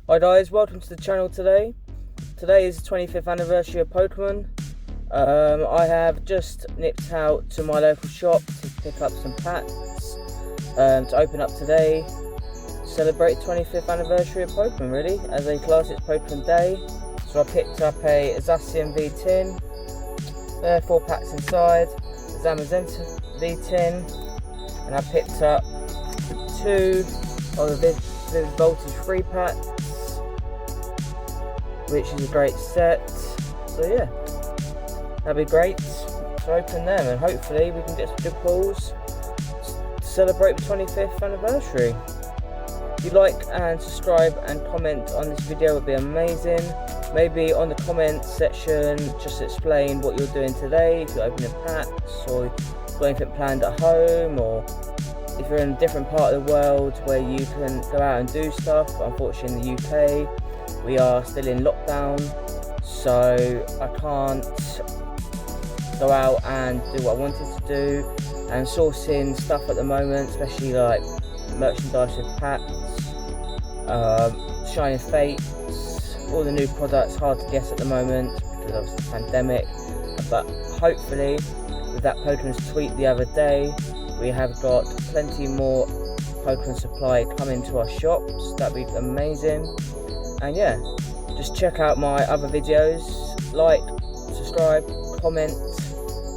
Hi guys, welcome to the channel today. Today is the 25th anniversary of Pokemon. I have just nipped out to my local shop to pick up some packs to open up today to celebrate the 25th anniversary of Pokemon, really. As a class, it's Pokemon Day. So I picked up a Zacian V tin. There are 4 packs inside. Zamazenta V tin. And I picked up 2 of the Vivid Voltage 3 packs, which is a great set. So yeah, that'd be great to open them, and hopefully we can get some good pulls to celebrate the 25th anniversary. If you like and subscribe and comment on this video, would be amazing. Maybe on the comment section just explain what you're doing today, if you're opening packs, or if you've got anything planned at home, or if you're in a different part of the world where you can go out and do stuff. But unfortunately in the UK we are still in lockdown, so I can't go out and do what I wanted to do, and sourcing stuff at the moment, especially like merchandise with packs, Shining Fates, all the new products, hard to guess at the moment because of the pandemic. But hopefully with that Pokemon's tweet the other day, we have got plenty more Pokemon supply coming to our shops. That'd be amazing. And yeah, just check out my other videos, like, subscribe, comment.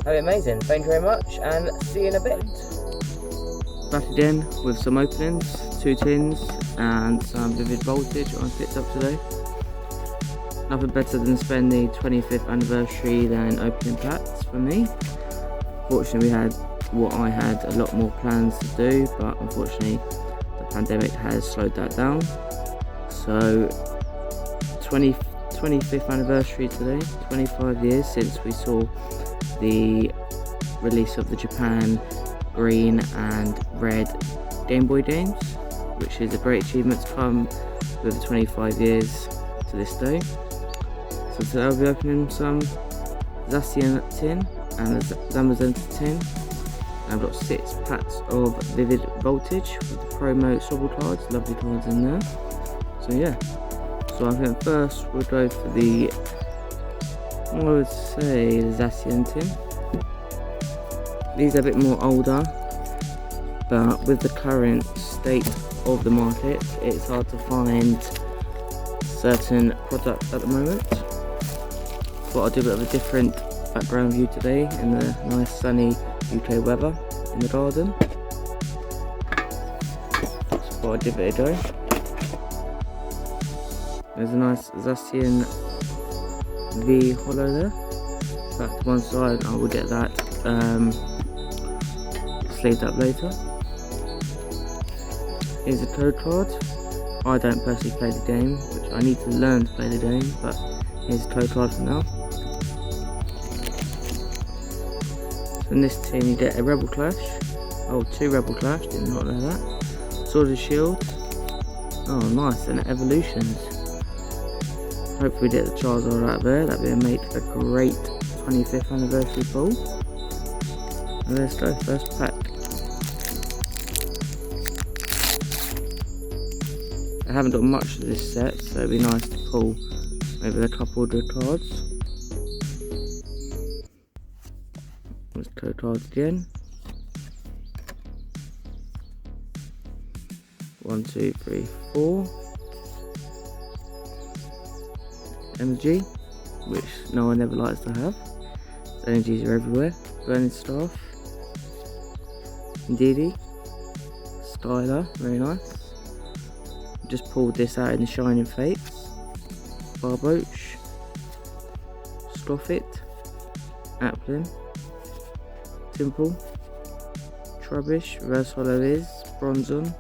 That'd be amazing. Thank you very much, and see you in a bit. Back again with some openings, 2 tins and some Vivid Voltage I picked up today. Nothing better than spend the 25th anniversary than opening packs for me. Fortunately I had a lot more plans to do, but unfortunately the pandemic has slowed that down. So 25th anniversary today, 25 years since we saw the release of the Japan green and red Game Boy games, which is a great achievement to come with the 25 years to this day. So today I'll be opening some Zacian tin and a Zamazenta tin. I've got 6 packs of Vivid Voltage with the promo Sobble cards, lovely cards in there. So yeah, so I think first we'll go for the, I would say, the Zacian tin. These are a bit more older, but with the current state of the market, it's hard to find certain products at the moment. But I'll do a bit of a different background view today in the nice sunny UK weather in the garden. So I'll give it a go. There's a nice Zacian V holo there. Back to one side, I will get that sleeved up later. Here's a code card. I don't personally play the game, which I need to learn to play the game, but here's a code card for now. In this tin you get a Rebel Clash, 2 Rebel Clash, did not know that, Sword and Shield, nice, and Evolutions. Hopefully we get the Charizard out of there, that'd be a great 25th anniversary pull. And let's go, first pack. I haven't got much of this set, so it'd be nice to pull maybe a couple of good cards. Let's code cards again. 1, 2, 3, 4. Energy, which no one ever likes to have. So energies are everywhere. Burning Staff. Indeedee. Skylar, very nice. Just pulled this out in the Shining Fates. Barboach. Scoffit. Applin. Simple, Trubbish, Reverse Holo is, Bronzon,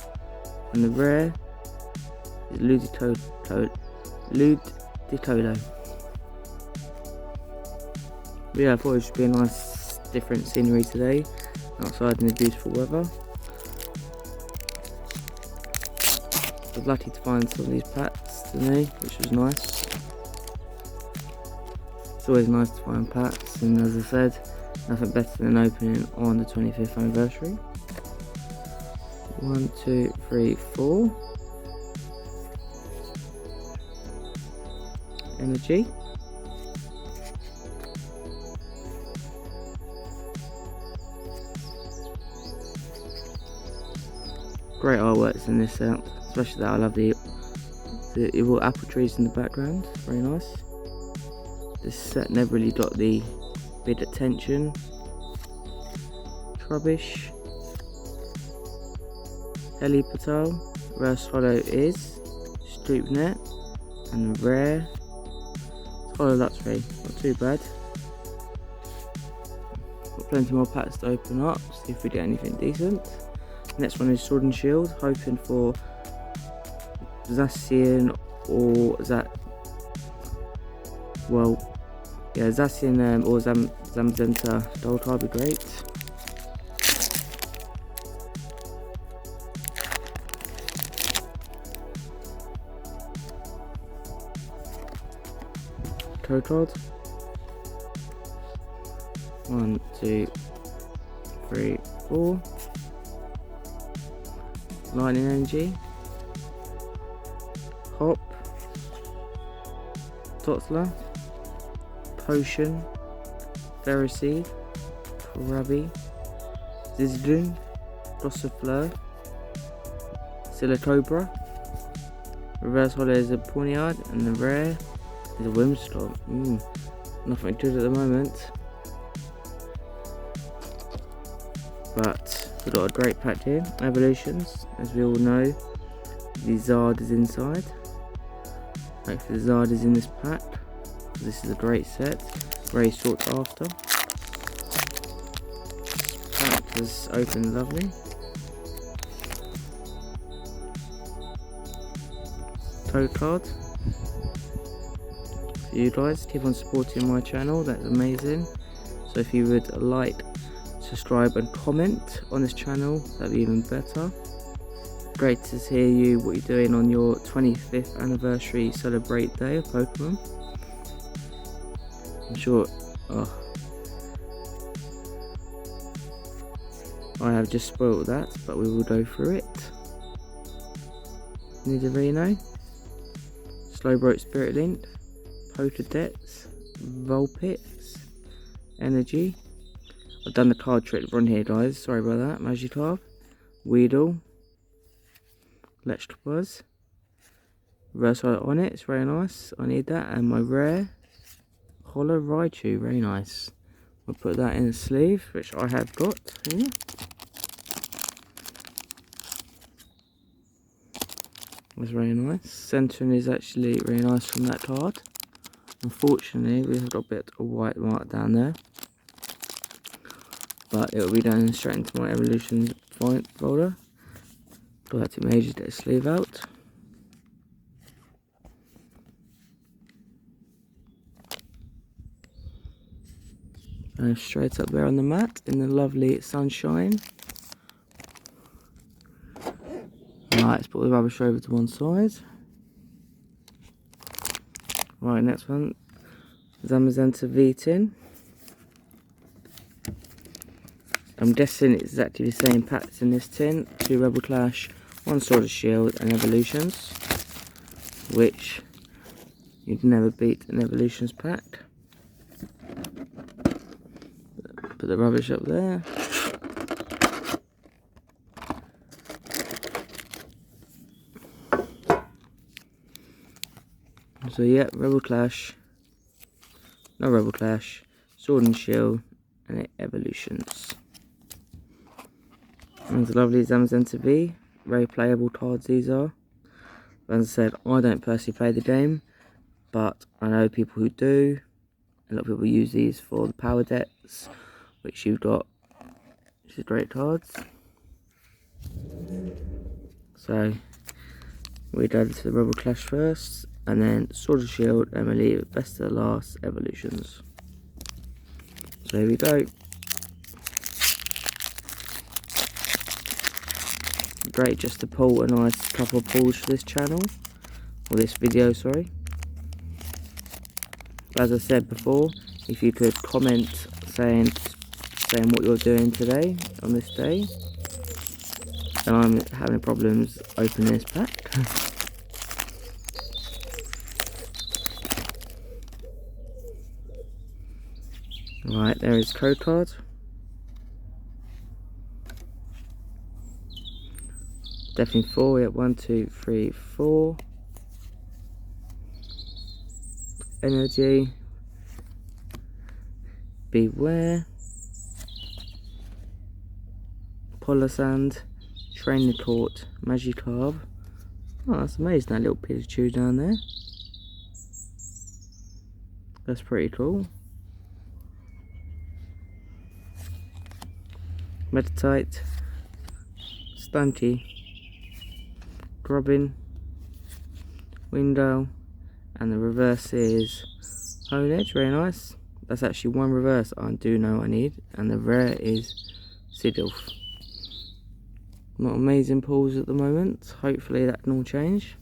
and the rare is Ludicolo. But yeah, I thought it should be a nice different scenery today, outside in the beautiful weather. I was lucky to find some of these packs today, which was nice. It's always nice to find packs, and as I said, nothing better than opening on the 25th anniversary. 1, 2, 3, 4. energy. Great artworks in this set, especially that I love the little apple trees in the background, very nice. This set never really got the big attention. Trubbish, Heli Patel, Reverse Hollow is, Stoopnet, and Rare. Hollow Luxray, not too bad. Got plenty more packs to open up, see if we get anything decent. Next one is Sword and Shield, hoping for Zacian or Zacian or Zamazenta Doltar would be great. Code card. 1, 2, 3, 4. Lightning Energy, Hop, Totsla, Potion, Ferroseed, Krabby, Zizloon, Gossifleur, Silicobra. Reverse Hollow is a Pawniard, and the Rare is a Whimsicott. Nothing good at the moment, but we've got a great pack here. Evolutions, as we all know, the Zard is inside. Hopefully the Zard is in this pack. This is a great set, very sought after. Pack is open lovely. Code card. For you guys, keep on supporting my channel, that's amazing. So if you would like, subscribe and comment on this channel, that'd be even better. Great to hear you what you're doing on your 25th anniversary celebrate day of Pokemon. I'm sure I have just spoiled that, but we will go through it. Nidorino, Slowbro Spirit Link, Pokedex, Vulpix, Energy. I've done the card trick run here, guys. Sorry about that. Magikarp, Weedle, Electabuzz, Reverse Hollow on it. It's very nice. I need that. And my Rare Hollow Raichu. Very nice. I'll put that in the sleeve, which I have got here. That's very nice. Centering is actually really nice from that card. Unfortunately, we've got a bit of white mark down there, but it will be down straight into my evolution folder. Got that to major get the sleeve out. And straight up there on the mat in the lovely sunshine. Right, let's put the rubbish over to one side. Right, next one, Zamazenta V-Tin. I'm guessing it's exactly the same packs in this tin. 2 Rebel Clash, 1 Sword and Shield, and Evolutions, which you'd never beat an Evolutions pack. Put the rubbish up there. So yeah, Rebel Clash, no Rebel Clash, Sword and Shield, and Evolutions. And the lovely Zamazenta V, very playable cards these are. As I said, I don't personally play the game, but I know people who do. A lot of people use these for the power decks, which you've got, which is great cards. So we go to the Rebel Clash first, and then Sword and Shield, and we leave best of the last, Evolutions. So here we go. Great just to pull a nice couple of pulls for this channel, or this video, sorry. As I said before, if you could comment saying what you're doing today on this day, and I'm having problems opening this pack. Right, there is code card. Definitely 4, yeah, 1, 2, 3, 4. Energy. Beware. Polisand. Trainatort. Magikarp. Oh, that's amazing, that little Pikachu down there. That's pretty cool. Meditite. Stunky. Grubbin. Window. And the reverse is Honedge, very nice. That's actually one reverse I do know I need. And the rare is Sidolf. Not amazing pulls at the moment. Hopefully that can all change.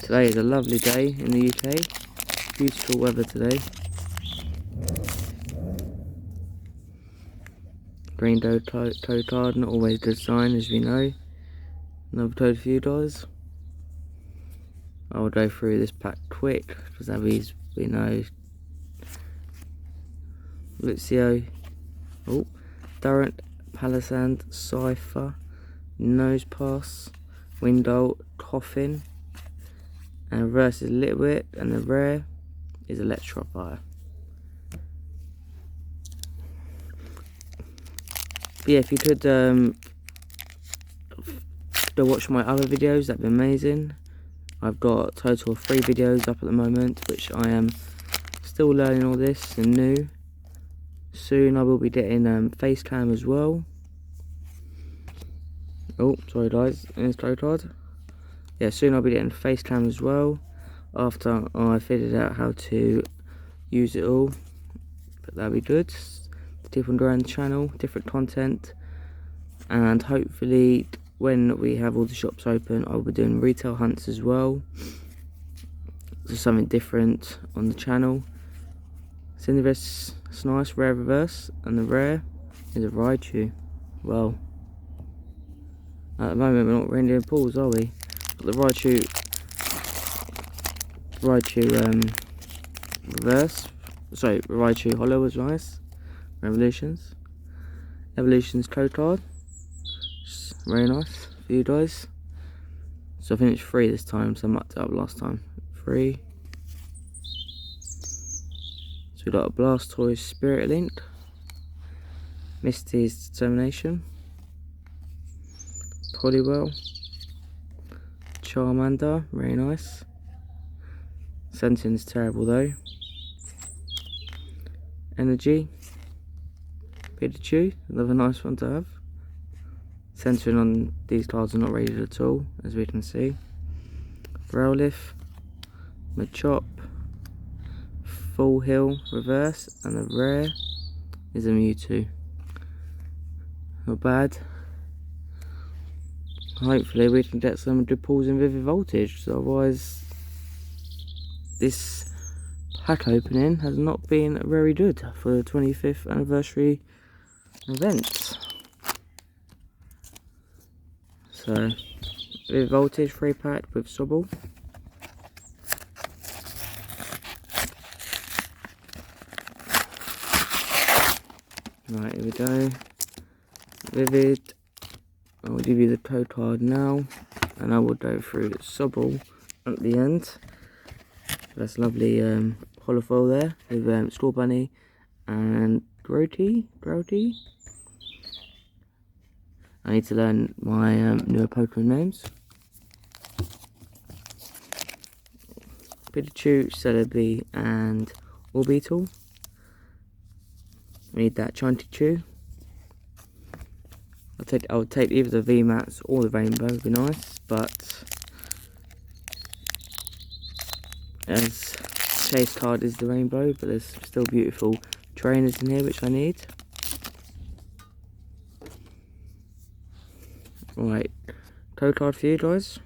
Today is a lovely day in the UK. Beautiful weather today. Green toad card, not always a good sign as we know. Another toad for you guys. I'll go through this pack quick because that is, we know, Lucio, oh, Durant, Palisand, Cypher, Nosepass, Window, Coffin, and reverse is Litwit, and the rare is Electropire. But yeah, if you could go watch my other videos, that'd be amazing. I've got a total of 3 videos up at the moment, which I am still learning all this and new. Soon I will be getting face cam as well. Oh, sorry guys, it's code card. Yeah, soon I'll be getting face cam as well, after I figured out how to use it all. But that'll be good. Keep on growing the channel, different content, and hopefully when we have all the shops open, I'll be doing retail hunts as well. So something different on the channel. Cinderace, it's nice, rare reverse, and the rare is a Raichu. Well, at the moment we're not really doing pulls, are we? But the Raichu reverse, sorry, Raichu Hollow was nice. Revolutions. Evolutions code card. Very nice for you guys. So I think it's 3 this time, so I mucked it up last time. 3. So we got a Blastoise Spirit Link. Misty's Determination. Poliwhirl. Charmander, very nice. Sentin's terrible though. Energy. Pikachu, another nice one to have. Centering on these cards are not rated at all, as we can see. Growlithe, Machop, Full Hill reverse, and the rare is a Mewtwo. Not bad. Hopefully we can get some good pulls in Vivid Voltage, so otherwise this pack opening has not been very good for the 25th anniversary event. So, Vivid Voltage 3 pack with Sobble. Right, here we go. Vivid. I will give you the code card now, and I will go through Sobble at the end. That's lovely holofoil there with Scorbunny and Grody. I need to learn my newer Pokemon names. Pikachu, Celebi, and Orbeetle. We need that Chantichu. I would take either the VMAX or the Rainbow, would be nice, but as chase card is the Rainbow, but there's still beautiful trainers in here which I need. Right, code card for you guys.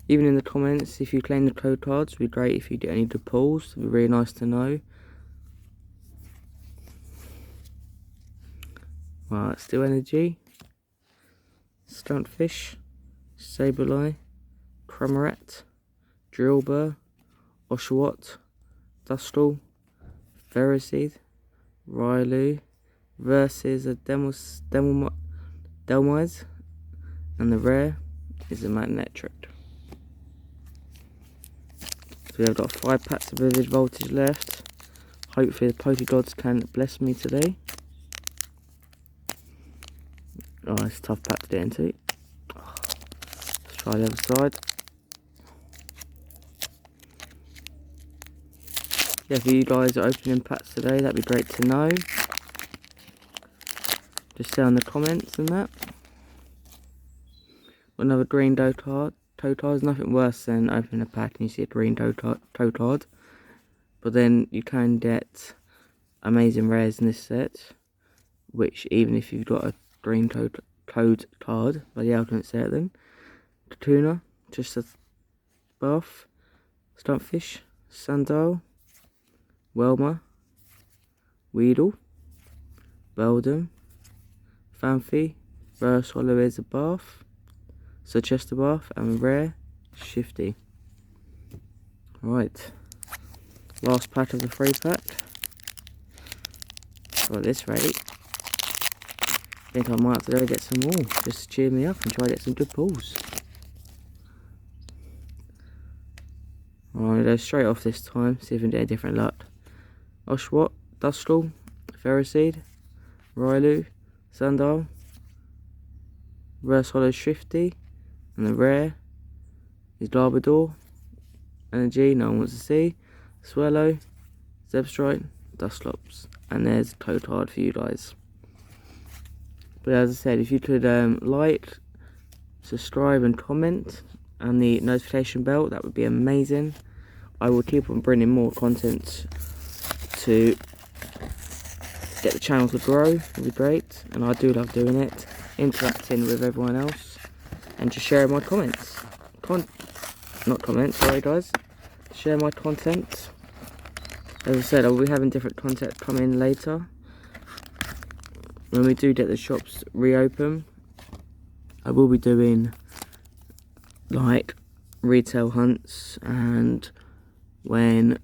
Even in the comments, if you claim the code cards, it would be great if you get any good pulls. It would be really nice to know. Right, Steel Energy, Stuntfish, Sableye, Cramorant, Drillbur, Oshawott, Dustle, Ferroseed, Rylu versus a Delmise, and the rare is a Magnetric. So we have got 5 packs of Vivid Voltage left. Hopefully the Pokegods can bless me today. Oh, it's a tough pack to get into. Let's try the other side. Yeah, if you guys are opening packs today, that'd be great to know. Just say in the comments and that. Another green Totard. Totard is nothing worse than opening a pack and you see a green Totard. But then you can get amazing rares in this set, which even if you've got a green Totard, but yeah, I couldn't say it then. Tuna, just a buff, Stumpfish, Sandile, Welmer, Weedle, Beldum, Fanfi, Reverse Hollow is a Bath, Suggester Bath, and rare, Shifty. Right, last pack of the 3 pack. At this rate, I think I might have to go get some more, just to cheer me up and try to get some good pulls. I'm going to go straight off this time, see if we can get a different luck. Oshawott, Dustle, Ferroseed, Rylu, Sandile, Reverse Hollow Shifty, and the rare is Labrador, Energy, no one wants to see, Swallow, Zebstrite, Dustlops, and there's Totard for you guys. But as I said, if you could like, subscribe and comment, and the notification bell, that would be amazing. I will keep on bringing more content to get the channel to grow. It would be great, and I do love doing it, interacting with everyone else and just sharing my comments. Not comments, sorry guys. Share my content. As I said, I'll be having different content come in later. When we do get the shops reopen, I will be doing like retail hunts, and when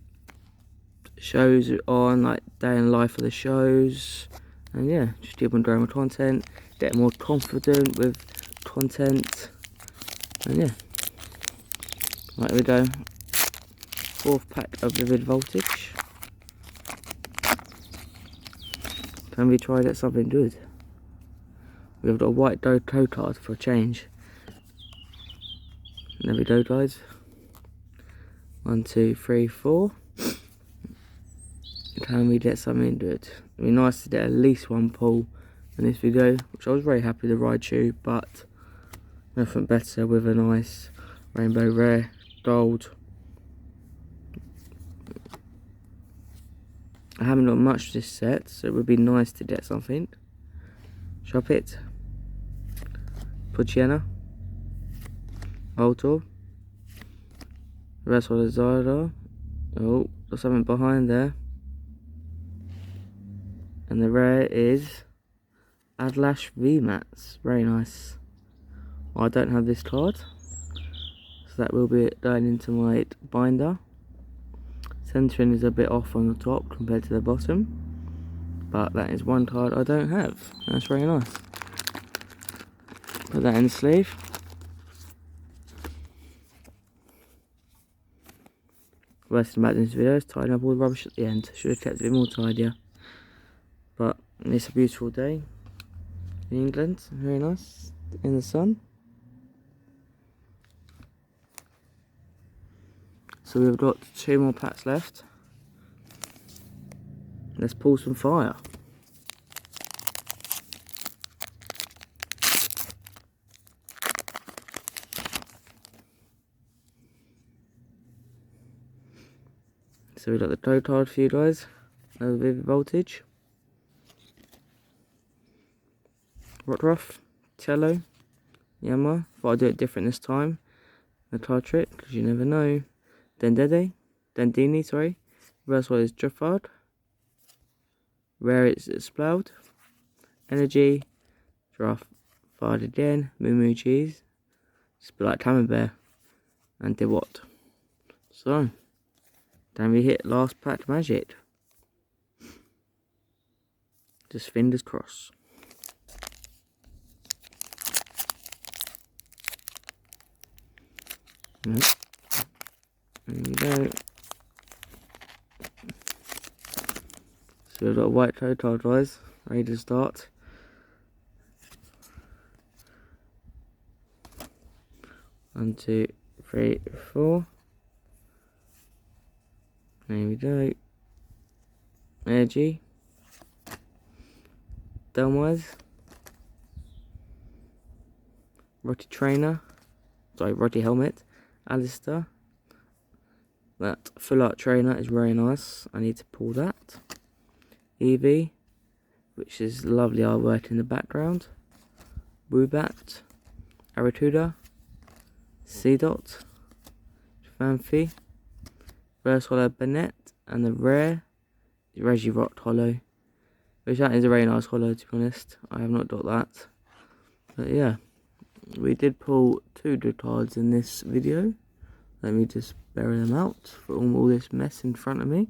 shows are on, like day in life of the shows, and yeah, just keep on growing my content, get more confident with content, and yeah. Right, here we go. 4th pack of Vivid Voltage. Can we try to get something good? We've got a white Totard for a change. There we go, guys. 1, 2, 3, 4. Can we get something good? It'd be nice to get at least one pull in this video, which I was very happy to Raichu, but nothing better with a nice rainbow rare gold. I haven't got much this set, so it would be nice to get something. Shop it. Pokémon. Voltor. Reverse Hollow Zyra. Oh, there's something behind there. And the rare is Adlash VMAX. Very nice. I don't have this card, so that will be going into my binder. Centering is a bit off on the top compared to the bottom, but that is one card I don't have. That's very nice. Put that in the sleeve. Worst thing about this video is tidying up all the rubbish at the end. Should have kept it a bit more tidier. But it's a beautiful day in England. Very nice in the sun. So we've got 2 more packs left. Let's pull some fire. So we've got the Totard for you guys. Another Vivid Voltage. Rockruff, Tello, Yama. Thought I'd do it different this time. The card trick, because you never know. Dendini, sorry. Reverse one is Driffard. Rare is Sploud. Energy. Driffard again. Moo Cheese. It's like Camembert. And Dewott. So, Can we hit last pack magic? Just fingers crossed. Nope. There we go. So we've got a white Totod, guys, ready to start. One, two, three, four. There we go. Energy. Delmwise. Rotty Trainer. Sorry, Rotty Helmet. Alistair. That full art trainer is very nice. I need to pull that. Eevee, which is lovely artwork in the background. Woobat. Aratuda. Seedot. Fanfi. Reverse Hollow Bennett. And the rare Regirock Hollow. Which that is a very nice hollow, to be honest. I have not got that. But yeah. We did pull 2 good cards in this video. Let me just bury them out for all this mess in front of me.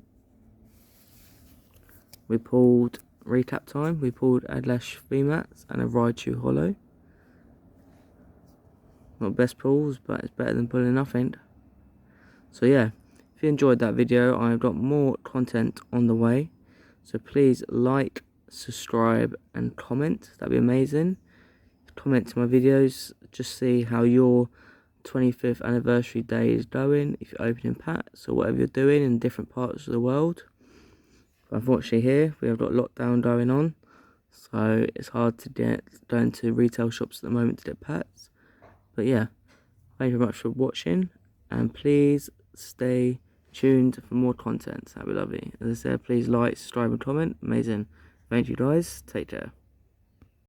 We pulled, recap time, we pulled Adlash VMAX and a Raichu Hollow. Not best pulls, but it's better than pulling nothing. So yeah, if you enjoyed that video, I've got more content on the way. So please like, subscribe and comment, that'd be amazing. Comment to my videos, just see how your 25th anniversary day is going, if you're opening packs or whatever you're doing in different parts of the world. But unfortunately here we have got lockdown going on, so it's hard to get going to retail shops at the moment to get packs. But yeah, thank you very much for watching, and please stay tuned for more content. That'd be lovely. As I said, please like, subscribe and comment. Amazing. Thank you guys, take care.